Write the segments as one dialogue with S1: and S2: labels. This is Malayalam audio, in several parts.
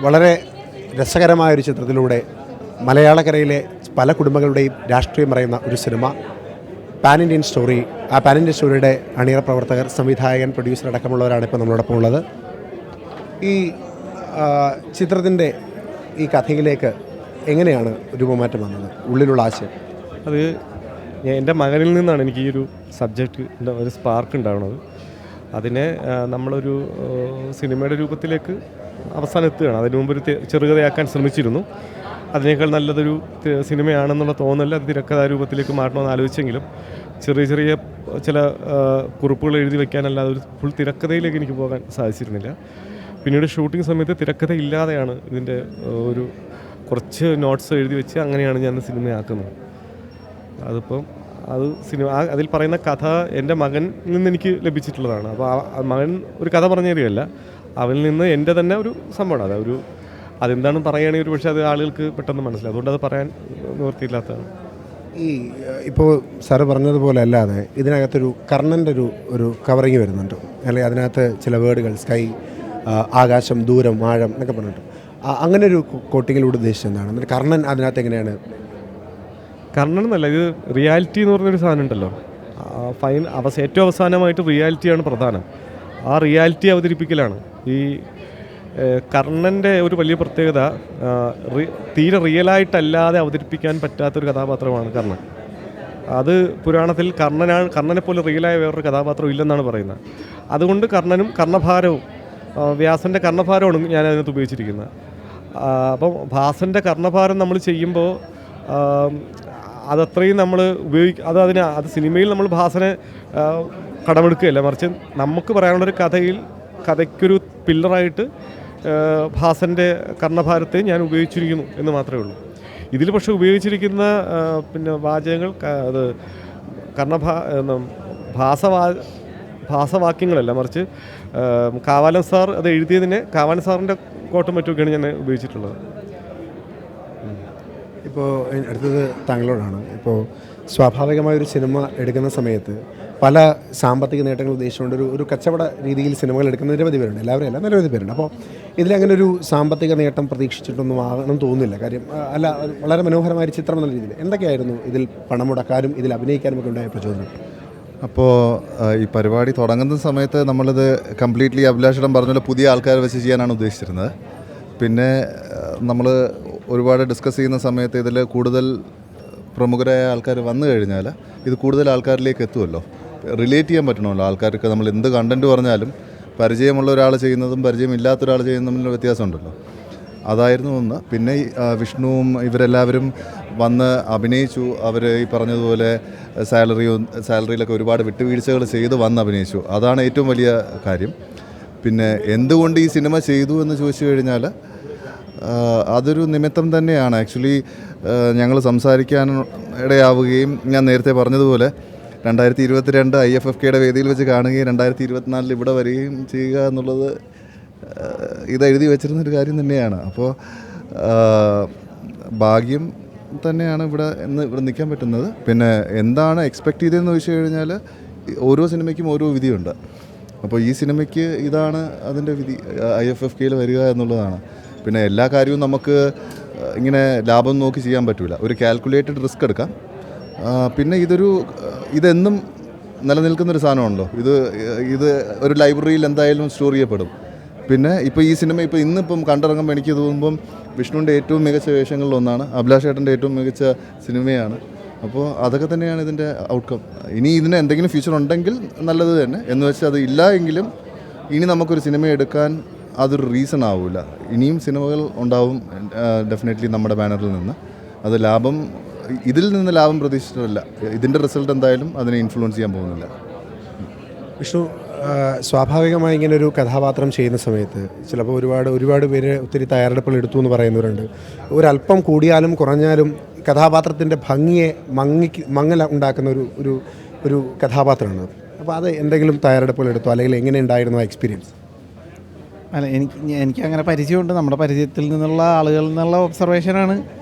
S1: വളരെ രസകരമായൊരു ചിത്രത്തിലൂടെ മലയാളക്കരയിലെ പല കുടുംബങ്ങളുടെയും രാഷ്ട്രീയം പറയുന്ന ഒരു സിനിമ, പാൻ ഇന്ത്യൻ സ്റ്റോറി. ആ പാൻ ഇന്ത്യൻ സ്റ്റോറിയുടെ അണിയറ പ്രവർത്തകർ, സംവിധായകൻ, പ്രൊഡ്യൂസർ അടക്കമുള്ളവരാണ് ഇപ്പോൾ നമ്മളോടൊപ്പം ഉള്ളത്. ഈ ചിത്രത്തിൻ്റെ ഈ കഥയിലേക്ക് എങ്ങനെയാണ് രൂപമാറ്റം വന്നത്, ഉള്ളിലുള്ള ആശയം?
S2: അത് എൻ്റെ മകനിൽ നിന്നാണ് എനിക്ക് ഈ ഒരു സബ്ജക്റ്റ് ഒരു സ്പാർക്ക് ഉണ്ടാവുന്നത്. അതിനെ നമ്മളൊരു സിനിമയുടെ രൂപത്തിലേക്ക് അവസാനം എത്തുകയാണ്. അതിനു മുമ്പ് ഒരു ചെറുകഥയാക്കാൻ ശ്രമിച്ചിരുന്നു. അതിനേക്കാൾ നല്ലതൊരു സിനിമയാണെന്നുള്ള തോന്നൽ അത് തിരക്കഥാരൂപത്തിലേക്ക് മാറ്റണമെന്ന് ആലോചിച്ചെങ്കിലും ചെറിയ ചെറിയ ചില കുറിപ്പുകൾ എഴുതി വയ്ക്കാനല്ലാതെ ഒരു ഫുൾ തിരക്കഥയിലേക്ക് എനിക്ക് പോകാൻ സാധിച്ചിരുന്നില്ല. പിന്നീട് ഷൂട്ടിംഗ് സമയത്ത് തിരക്കഥ ഇല്ലാതെയാണ് ഇതിൻ്റെ ഒരു കുറച്ച് നോട്ട്സ് എഴുതി വെച്ച് അങ്ങനെയാണ് ഞാൻ സിനിമയാക്കുന്നത്. അതിപ്പം അതിൽ പറയുന്ന കഥ എൻ്റെ മകനിൽ നിന്ന് എനിക്ക് ലഭിച്ചിട്ടുള്ളതാണ്. അപ്പോൾ ആ മകൻ ഒരു കഥ പറഞ്ഞു തരികയല്ല, അവനിൽ നിന്ന് എൻ്റെ തന്നെ ഒരു സംഭവമാണ്. അതെന്താണെന്ന് പറയുകയാണെങ്കിൽ ഒരു പക്ഷേ അത് ആളുകൾക്ക് പെട്ടെന്ന് മനസ്സിലാവും. അതുകൊണ്ട് അത് പറയാൻ നിവൃത്തിയില്ലാത്തതാണ്.
S1: ഇപ്പോൾ സാറ് പറഞ്ഞതുപോലെ അല്ലാതെ ഇതിനകത്തൊരു കർണൻ്റെ ഒരു കവറിങ് വരുന്നുണ്ട്, അല്ലെങ്കിൽ അതിനകത്ത് ചില വേർഡുകൾ സ്കൈ, ആകാശം, ദൂരം, ആഴം എന്നൊക്കെ പറഞ്ഞിട്ട് അങ്ങനെ ഒരു കോട്ടിങ്ങിലൂടെ ഉദ്ദേശിച്ചത് എന്താണ്? എന്നിട്ട് കർണൻ അതിനകത്ത് എങ്ങനെയാണ്?
S2: കർണൻ എന്നല്ല, ഇത് റിയാലിറ്റി എന്ന് പറഞ്ഞൊരു സാധനം ഉണ്ടല്ലോ. ഏറ്റവും അവസാനമായിട്ട് റിയാലിറ്റിയാണ് പ്രധാനം. ആ റിയാലിറ്റി അവതരിപ്പിക്കലാണ് ഈ കർണൻ്റെ ഒരു വലിയ പ്രത്യേകത. തീരെ റിയലായിട്ടല്ലാതെ അവതരിപ്പിക്കാൻ പറ്റാത്തൊരു കഥാപാത്രമാണ് കർണൻ. അത് പുരാണത്തിൽ കർണനെ പോലെ റിയലായ വേറൊരു കഥാപാത്രം ഇല്ലെന്നാണ് പറയുന്നത്. അതുകൊണ്ട് കർണനും കർണഭാരവും, വ്യാസൻ്റെ കർണഭാരമാണ് ഞാൻ അതിനകത്ത് ഉപയോഗിച്ചിരിക്കുന്നത്. അപ്പം ഭാസൻ്റെ കർണഭാരം നമ്മൾ ചെയ്യുമ്പോൾ അതത്രയും നമ്മൾ അത് സിനിമയിൽ നമ്മൾ ഭാസനെ കടമെടുക്കുകയല്ല, മറിച്ച് നമുക്ക് പറയാനുള്ളൊരു കഥയ്ക്കൊരു പില്ലറായിട്ട് ഭാസൻ്റെ കർണഭാരത്തെ ഞാൻ ഉപയോഗിച്ചിരിക്കുന്നു എന്ന് മാത്രമേ ഉള്ളൂ. ഇതിൽ പക്ഷേ ഉപയോഗിച്ചിരിക്കുന്ന പിന്നെ വാചകങ്ങൾ അത് ഭാസവാക്യങ്ങളല്ല, മറിച്ച് കാവാലൻ സാർ അത് എഴുതിയതിനെ കാവാലൻ സാറിൻ്റെ കോട്ടും മറ്റുമൊക്കെയാണ് ഞാൻ ഉപയോഗിച്ചിട്ടുള്ളത്.
S1: ഇപ്പോൾ അടുത്തത് താങ്കളോടാണ്. ഇപ്പോൾ സ്വാഭാവികമായൊരു സിനിമ എടുക്കുന്ന സമയത്ത് പല സാമ്പത്തിക നേട്ടങ്ങൾ ഉദ്ദേശിച്ചുകൊണ്ട് ഒരു കച്ചവട രീതിയിൽ സിനിമകൾ എടുക്കുന്ന നിരവധി പേരുണ്ട്, എല്ലാവരും അല്ല, നിരവധി പേരുണ്ട്. അപ്പോൾ ഇതിലങ്ങനെ ഒരു സാമ്പത്തിക നേട്ടം പ്രതീക്ഷിച്ചിട്ടൊന്നും ആകണം തോന്നുന്നില്ല. കാര്യം അല്ല, വളരെ മനോഹരമായ ചിത്രം എന്നുള്ള രീതിയിൽ എന്തൊക്കെയായിരുന്നു ഇതിൽ പണം മുടക്കാനും ഇതിൽ അഭിനയിക്കാനും ഒക്കെ ഉണ്ടായ പ്രചോദനം?
S3: അപ്പോൾ ഈ പരിപാടി തുടങ്ങുന്ന സമയത്ത് നമ്മളിത് കംപ്ലീറ്റ്ലി അഭിലാഷിടം പറഞ്ഞ പുതിയ ആൾക്കാരെ വെച്ച് ചെയ്യാനാണ് ഉദ്ദേശിച്ചിരുന്നത്. പിന്നെ നമ്മൾ ഒരുപാട് ഡിസ്കസ് ചെയ്യുന്ന സമയത്ത് ഇതിൽ കൂടുതൽ പ്രമുഖരായ ആൾക്കാർ വന്നു കഴിഞ്ഞാൽ ഇത് കൂടുതൽ ആൾക്കാരിലേക്ക് എത്തുമല്ലോ, റിലേറ്റ് ചെയ്യാൻ പറ്റണമല്ലോ ആൾക്കാർക്ക്. നമ്മൾ എന്ത് കണ്ടൻറ്റ് പറഞ്ഞാലും പരിചയമുള്ള ഒരാൾ ചെയ്യുന്നതും പരിചയമില്ലാത്ത ഒരാൾ ചെയ്യുന്നതും വ്യത്യാസമുണ്ടല്ലോ. അതായിരുന്നു ഒന്ന്. പിന്നെ വിഷ്ണുവും ഇവരെല്ലാവരും വന്ന് അഭിനയിച്ചു. അവർ ഈ പറഞ്ഞതുപോലെ സാലറിയിലൊക്കെ ഒരുപാട് വിട്ടുവീഴ്ചകൾ ചെയ്ത് വന്ന് അഭിനയിച്ചു. അതാണ് ഏറ്റവും വലിയ കാര്യം. പിന്നെ എന്തുകൊണ്ട് ഈ സിനിമ ചെയ്തു എന്ന് ചോദിച്ചു കഴിഞ്ഞാൽ അതൊരു നിമിത്തം തന്നെയാണ്. ആക്ച്വലി ഞങ്ങൾ സംസാരിക്കാൻ ഇടയാവുകയും ഞാൻ നേരത്തെ പറഞ്ഞതുപോലെ 2022 IFFKയുടെ വേദിയിൽ വെച്ച് കാണുകയും 2024 ഇവിടെ വരികയും ചെയ്യുക എന്നുള്ളത് ഇത് എഴുതി വെച്ചിരുന്നൊരു കാര്യം തന്നെയാണ്. അപ്പോൾ ഭാഗ്യം തന്നെയാണ് ഇവിടെ നിൽക്കാൻ പറ്റുന്നത്. പിന്നെ എന്താണ് എക്സ്പെക്റ്റ് ചെയ്തതെന്ന് ചോദിച്ചു കഴിഞ്ഞാൽ ഓരോ സിനിമയ്ക്കും ഓരോ വിധിയുണ്ട്. അപ്പോൾ ഈ സിനിമയ്ക്ക് ഇതാണ് അതിൻ്റെ വിധി, IFFKയിൽ വരിക എന്നുള്ളതാണ്. പിന്നെ എല്ലാ കാര്യവും നമുക്ക് ഇങ്ങനെ ലാഭം നോക്കി ചെയ്യാൻ പറ്റില്ല, ഒരു കാൽക്കുലേറ്റഡ് റിസ്ക് എടുക്കാം. പിന്നെ ഇതെന്നും നിലനിൽക്കുന്നൊരു സാധനമാണല്ലോ. ഇത് ഒരു ലൈബ്രറിയിൽ എന്തായാലും സ്റ്റോർ ചെയ്യപ്പെടും. പിന്നെ ഇപ്പോൾ ഈ സിനിമ ഇന്നിപ്പം കണ്ടിറങ്ങുമ്പോൾ എനിക്ക് തോന്നുമ്പം വിഷ്ണുവിൻ്റെ ഏറ്റവും മികച്ച വേഷങ്ങളിലൊന്നാണ്, അഭിലാഷ് ചേട്ടൻ്റെ ഏറ്റവും മികച്ച സിനിമയാണ്. അപ്പോൾ അതൊക്കെ തന്നെയാണ് ഇതിൻ്റെ ഔട്ട്കം. ഇനി ഇതിന് എന്തെങ്കിലും ഫ്യൂച്ചർ ഉണ്ടെങ്കിൽ നല്ലത് തന്നെ, എന്ന് വെച്ചാൽ അത് ഇല്ല എങ്കിലും ഇനി നമുക്കൊരു സിനിമ എടുക്കാൻ അതൊരു റീസൺ ആവില്ല. ഇനിയും സിനിമകൾ ഉണ്ടാവും ഡെഫിനറ്റ്ലി നമ്മുടെ ബാനറിൽ നിന്ന്. അത് ഇതിൽ നിന്ന് ലാഭം പ്രതീക്ഷിച്ചിട്ടില്ല. ഇതിൻ്റെ റിസൾട്ട് എന്തായാലും അതിനെ ഇൻഫ്ലുവൻസ് ചെയ്യാൻ പോകുന്നില്ല.
S1: വിഷ്ണു, സ്വാഭാവികമായി ഇങ്ങനൊരു കഥാപാത്രം ചെയ്യുന്ന സമയത്ത് ചിലപ്പോൾ ഒരുപാട് പേര് ഒത്തിരി തയ്യാറെടുപ്പുകൾ എടുത്തു എന്ന് പറയുന്നവരുണ്ട്. ഒരല്പം കൂടിയാലും കുറഞ്ഞാലും കഥാപാത്രത്തിൻ്റെ ഭംഗിയെ മങ്ങൽ ഉണ്ടാക്കുന്ന ഒരു കഥാപാത്രമാണ്. അപ്പോൾ അത് എന്തെങ്കിലും തയ്യാറെടുപ്പുകൾ എടുത്തോ, അല്ലെങ്കിൽ എങ്ങനെ ഉണ്ടായിരുന്നു ആ എക്സ്പീരിയൻസ്?
S4: അല്ല, എനിക്ക് അങ്ങനെ പരിചയമുണ്ട്. നമ്മുടെ പരിചയത്തിൽ നിന്നുള്ള ആളുകളിൽ നിന്നുള്ള ഒബ്സർവേഷനാണ്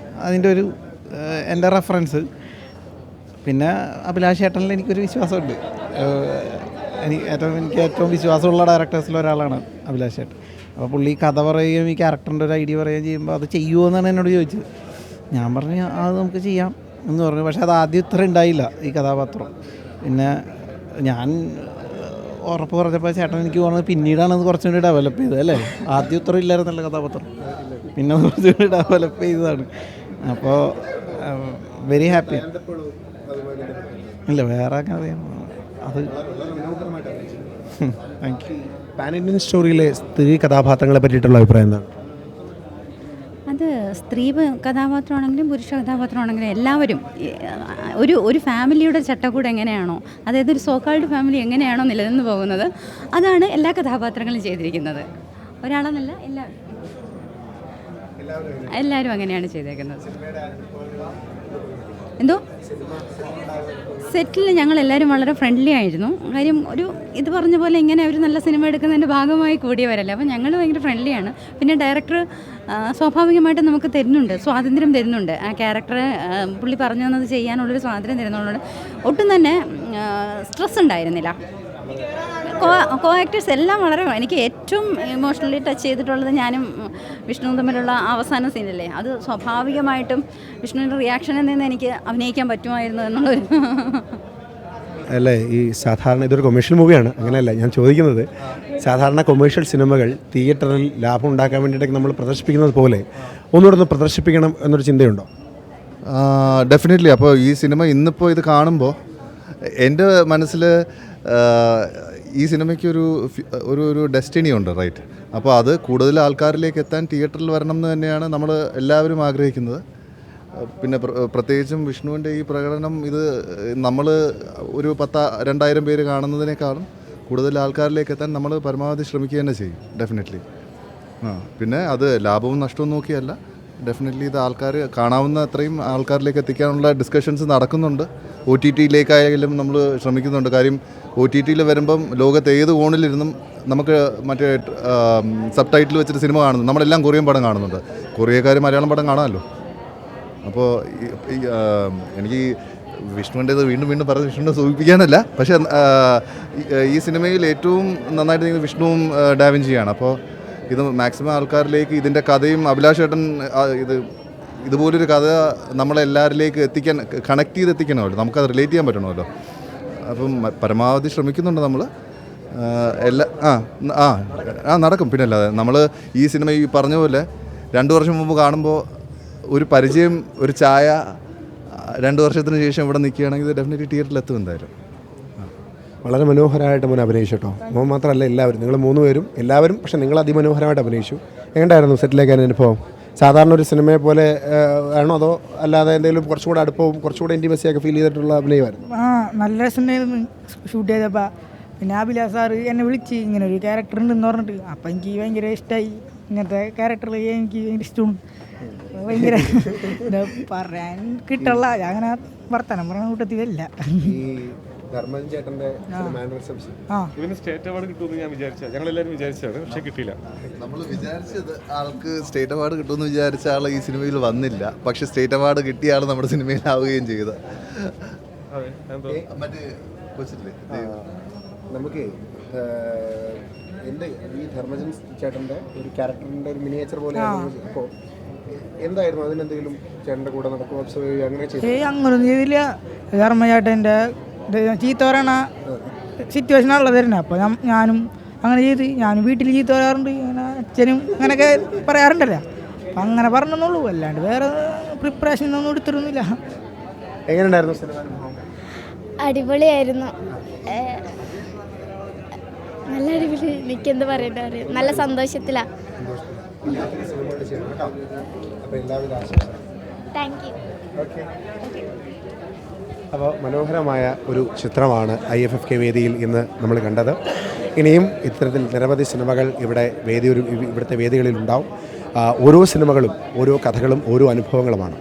S4: അതിൻ്റെ എൻ്റെ റെഫറൻസ്. പിന്നെ അഭിലാഷ് ചേട്ടനിൽ എനിക്കൊരു വിശ്വാസമുണ്ട്. എനിക്ക് ഏറ്റവും വിശ്വാസമുള്ള ഡയറക്ടേഴ്സിൽ ഒരാളാണ് അഭിലാഷ് ചേട്ടൻ. അപ്പോൾ പുള്ളി കഥ പറയുകയും ഈ ക്യാരക്ടറിൻ്റെ ഒരു ഐഡിയ പറയുകയും ചെയ്യുമ്പോൾ അത് ചെയ്യുമോ എന്നാണ് എന്നോട് ചോദിച്ചത്. ഞാൻ പറഞ്ഞു അത് നമുക്ക് ചെയ്യാം എന്ന് പറഞ്ഞു. പക്ഷേ അത് ആദ്യം ഇത്ര ഉണ്ടായില്ല ഈ കഥാപാത്രം. പിന്നെ ഞാൻ ഉറപ്പ് പറഞ്ഞപ്പോൾ ചേട്ടൻ എനിക്ക് തോന്നുന്നത് പിന്നീടാണ് അത് കുറച്ചും കൂടി ഡെവലപ്പ് ചെയ്തത് അല്ലേ. ആദ്യം ഇത്ര ഇല്ലായിരുന്നല്ലോ കഥാപാത്രം, പിന്നെ അത് കുറച്ചും കൂടി ഡെവലപ്പ് ചെയ്തതാണ്. അപ്പോൾ വെരി ഹാപ്പി. ഇല്ല വേറെ കഥയാണ് അത്. Thank you.
S1: പാൻ ഇന്ത്യൻ സ്റ്റോറിയിലെ സ്ത്രീ കഥാപാത്രങ്ങളെ പറ്റിയിട്ടുള്ള അഭിപ്രായം എന്താണ്?
S5: അത് സ്ത്രീ കഥാപാത്രമാണെങ്കിലും പുരുഷ കഥാപാത്രമാണെങ്കിലും എല്ലാവരും ഒരു ഫാമിലിയുടെ ചട്ടക്കൂട് എങ്ങനെയാണോ, അതായത് ഒരു സോക്കാൾഡ് ഫാമിലി എങ്ങനെയാണോ നിലനിന്ന് പോകുന്നത്, അതാണ് എല്ലാ കഥാപാത്രങ്ങളും ചെയ്തിരിക്കുന്നത്. ഒരാളെന്നല്ല, എല്ലാവരും അങ്ങനെയാണ് ചെയ്തേക്കുന്നത്. എന്തോ സെറ്റിൽ ഞങ്ങളെല്ലാവരും വളരെ ഫ്രണ്ട്ലി ആയിരുന്നു. കാര്യം ഇത് പറഞ്ഞ പോലെ ഇങ്ങനെ ഒരു നല്ല സിനിമ എടുക്കുന്നതിൻ്റെ ഭാഗമായി കൂടിയവരല്ലേ. അപ്പോൾ ഞങ്ങൾ ഭയങ്കര ഫ്രണ്ട്ലിയാണ്. പിന്നെ ഡയറക്ടർ സ്വാഭാവികമായിട്ടും നമുക്ക് തരുന്നുണ്ട്, സ്വാതന്ത്ര്യം തരുന്നുണ്ട്. ആ ക്യാരക്ടറെ പുള്ളി പറഞ്ഞു തന്നത് ചെയ്യാനുള്ളൊരു സ്വാതന്ത്ര്യം തരുന്നുള്ളത് ഒട്ടും തന്നെ സ്ട്രെസ് ഉണ്ടായിരുന്നില്ല. കോ ആക്ടേഴ്സ് എല്ലാം വളരെ, എനിക്ക് ഏറ്റവും ഇമോഷണലി ടച്ച് ചെയ്തിട്ടുള്ളത് ഞാനും വിഷ്ണുവും തമ്മിലുള്ള അവസാന സീനല്ലേ. അത് സ്വാഭാവികമായിട്ടും വിഷ്ണുവിൻ്റെ റിയാക്ഷനിൽ നിന്ന് എനിക്ക് അഭിനയിക്കാൻ പറ്റുമായിരുന്നു എന്നുള്ളൊരു
S1: അല്ലേ. ഈ സാധാരണ ഇതൊരു കൊമേഴ്ഷ്യൽ മൂവിയാണ്, അങ്ങനെയല്ല ഞാൻ ചോദിക്കുന്നത്. സാധാരണ കൊമേഴ്ഷ്യൽ സിനിമകൾ തിയേറ്ററിൽ ലാഭം ഉണ്ടാക്കാൻ വേണ്ടിയിട്ടൊക്കെ നമ്മൾ പ്രദർശിപ്പിക്കുന്നത് പോലെ ഒന്നുകൂടെ ഒന്ന് പ്രദർശിപ്പിക്കണം എന്നൊരു ചിന്തയുണ്ടോ?
S3: ഡെഫിനറ്റ്ലി. അപ്പോൾ ഈ സിനിമ ഇന്നിപ്പോൾ ഇത് കാണുമ്പോൾ എൻ്റെ മനസ്സിൽ ഈ സിനിമയ്ക്ക് ഒരു ഡെസ്റ്റിനി ഉണ്ട്, റൈറ്റ്. അപ്പോൾ അത് കൂടുതൽ ആൾക്കാരിലേക്ക് എത്താൻ തിയേറ്ററിൽ വരണം എന്ന് തന്നെയാണ് നമ്മൾ എല്ലാവരും ആഗ്രഹിക്കുന്നത്. പിന്നെ പ്രത്യേകിച്ചും വിഷ്ണുവിൻ്റെ ഈ പ്രകടനം, ഇത് നമ്മൾ ഒരു 2000 പേര് കാണുന്നതിനേക്കാളും കൂടുതൽ ആൾക്കാരിലേക്ക് എത്താൻ നമ്മൾ പരമാവധി ശ്രമിക്കുക തന്നെ ചെയ്യും, ഡെഫിനറ്റ്ലി. പിന്നെ അത് ലാഭവും നഷ്ടവും നോക്കിയല്ല, ഡെഫിനറ്റ്ലി ഇത് ആൾക്കാർ കാണാവുന്ന അത്രയും ആൾക്കാരിലേക്ക് എത്തിക്കാനുള്ള ഡിസ്കഷൻസ് നടക്കുന്നുണ്ട്. OTT-യിലേക്കായാലും നമ്മൾ ശ്രമിക്കുന്നുണ്ട്. കാര്യം OTT-യിൽ വരുമ്പം ലോകത്ത് ഏത് കോണിലിരുന്നും നമുക്ക് മറ്റേ സബ് ടൈറ്റിൽ വെച്ചിട്ട് സിനിമ കാണുന്നു. നമ്മളെല്ലാം കൊറിയൻ പടം കാണുന്നുണ്ട്, കൊറിയക്കാർ മലയാളം പടം കാണാമല്ലോ. അപ്പോൾ എനിക്ക് വിഷ്ണുവിൻ്റേത് വീണ്ടും പറഞ്ഞ് വിഷ്ണുവിനെ സൂചിപ്പിക്കാനല്ല, പക്ഷേ ഈ സിനിമയിൽ ഏറ്റവും നന്നായിട്ട് നിങ്ങൾ വിഷ്ണുവും ഡാവിഞ്ചിയാണ്. അപ്പോൾ ഇത് മാക്സിമം ആൾക്കാരിലേക്ക് ഇതിൻ്റെ കഥയും, അഭിലാഷ് ചേട്ടൻ ഇതുപോലൊരു കഥ നമ്മളെല്ലാവരിലേക്ക് കണക്ട് ചെയ്ത് എത്തിക്കണമല്ലോ, നമുക്കത് റിലേറ്റ് ചെയ്യാൻ പറ്റണമല്ലോ. അപ്പം പരമാവധി ശ്രമിക്കുന്നുണ്ട് നമ്മൾ. നടക്കും. പിന്നെ അല്ലാതെ നമ്മൾ ഈ സിനിമ ഈ പറഞ്ഞ പോലെ 2 വർഷം മുമ്പ് കാണുമ്പോൾ ഒരു പരിചയം, ഒരു ചായ 2 വർഷത്തിന് ശേഷം ഇവിടെ നിൽക്കുകയാണെങ്കിൽ ഡെഫിനറ്റ്ലി തിയേറ്ററിൽ എത്തും എന്തായാലും.
S1: വളരെ മനോഹരമായിട്ട് മോൻ അഭിനയിച്ചു കേട്ടോ. മോൻ മാത്രമല്ല, എല്ലാവരും, നിങ്ങൾ 3 പേരും എല്ലാവരും. പക്ഷേ നിങ്ങൾ അതിമനോഹരമായിട്ട് അഭിനയിച്ചു. എങ്ങനെയായിരുന്നു സെറ്റിലേക്ക് അനുഭവം? സാധാരണ ഒരു സിനിമയെ പോലെ ആണോ, അതോ അല്ലാതെ എന്തെങ്കിലും കുറച്ചുകൂടെ അടുപ്പവും കുറച്ചുകൂടെ ഇൻറ്റിമസിയൊക്കെ ഫീൽ ചെയ്തിട്ടുള്ള അഭിനയമായിരുന്നു?
S6: നല്ല രസമുണ്ടായിരുന്നു ഷൂട്ട് ചെയ്തപ്പോൾ. പിന്നെ അഭിലാഷ് സാറ് എന്നെ വിളിച്ച് ഇങ്ങനെ ഒരു ക്യാരക്ടർ ഉണ്ടെന്ന് പറഞ്ഞിട്ട്, അപ്പോൾ എനിക്ക് ഭയങ്കര ഇഷ്ടമായി. ഇങ്ങനത്തെ ക്യാരക്ടറിൽ എനിക്ക് ഭയങ്കര ഇഷ്ടമാണ്. ഭയങ്കര പറയാൻ കിട്ടുള്ള അങ്ങനെ വർത്തമാനം പറയാൻ കൂട്ടത്തിലല്ല.
S2: ഇവന് സ്റ്റേറ്റ് അവാർഡ് കിട്ടുമെന്ന് ഞാൻ വിചാരിച്ചത്, ഞങ്ങളെല്ലാവരും വിചാരിച്ചതാണ്, പക്ഷേ കിട്ടിയില്ല.
S3: നമ്മൾ വിചാരിച്ചത് ആൾക്ക് സ്റ്റേറ്റ് അവാർഡ് കിട്ടുമെന്ന് വിചാരിച്ച ആൾ ഈ സിനിമയിൽ വന്നില്ല, പക്ഷെ സ്റ്റേറ്റ് അവാർഡ് കിട്ടിയ ആൾ നമ്മുടെ സിനിമയിലാവുകയും ചെയ്തു. മറ്റേ
S1: നമുക്ക് എൻ്റെ ഈ ധർമ്മജൻ ചേട്ടൻ്റെ ഒരു ക്യാരക്ടറിൻ്റെ ഒരു മിനിയേച്ചർ പോലെ, അപ്പോൾ എന്തായിരുന്നു അതിനെന്തെങ്കിലും ചേട്ടൻ്റെ കൂടെ നടക്കും ഒബ്സർവ് ചെയ്യുക അങ്ങനെ ചെയ്തു?
S6: അങ്ങനൊന്നും ചെയ്തില്ല. ധർമ്മചേട്ടൻ്റെ ചീത്ത പറയണ സിറ്റുവേഷനാണല്ലോ വരുന്നത്. അപ്പോൾ ഞാനും അങ്ങനെ ചെയ്ത്, ഞാനും വീട്ടിൽ ചീത്ത പറയാറുണ്ട്, അങ്ങനെ അച്ഛനും അങ്ങനെയൊക്കെ പറയാറുണ്ടല്ലോ. അപ്പം അങ്ങനെ പറഞ്ഞെന്നുള്ളൂ, അല്ലാണ്ട് വേറെ പ്രിപ്പറേഷൻ ഒന്നും എടുത്തിരുന്നില്ല.
S1: എങ്ങനെയുണ്ടായിരുന്നു സിനിമ?
S7: അടിപൊളിയായിരുന്നു, നല്ല അടിപൊളി. എനിക്കെന്ത് പറയണ്ട, നല്ല സന്തോഷത്തിലാണ്. Thank you.
S1: അപ്പോൾ മനോഹരമായ ഒരു ചിത്രമാണ് IFFK വേദിയിൽ ഇന്ന് നമ്മൾ കണ്ടത്. ഇനിയും ഇത്തരത്തിൽ നിരവധി സിനിമകൾ ഇവിടുത്തെ വേദികളിൽ ഉണ്ടാവും. ഓരോ സിനിമകളും ഓരോ കഥകളും ഓരോ അനുഭവങ്ങളുമാണ്.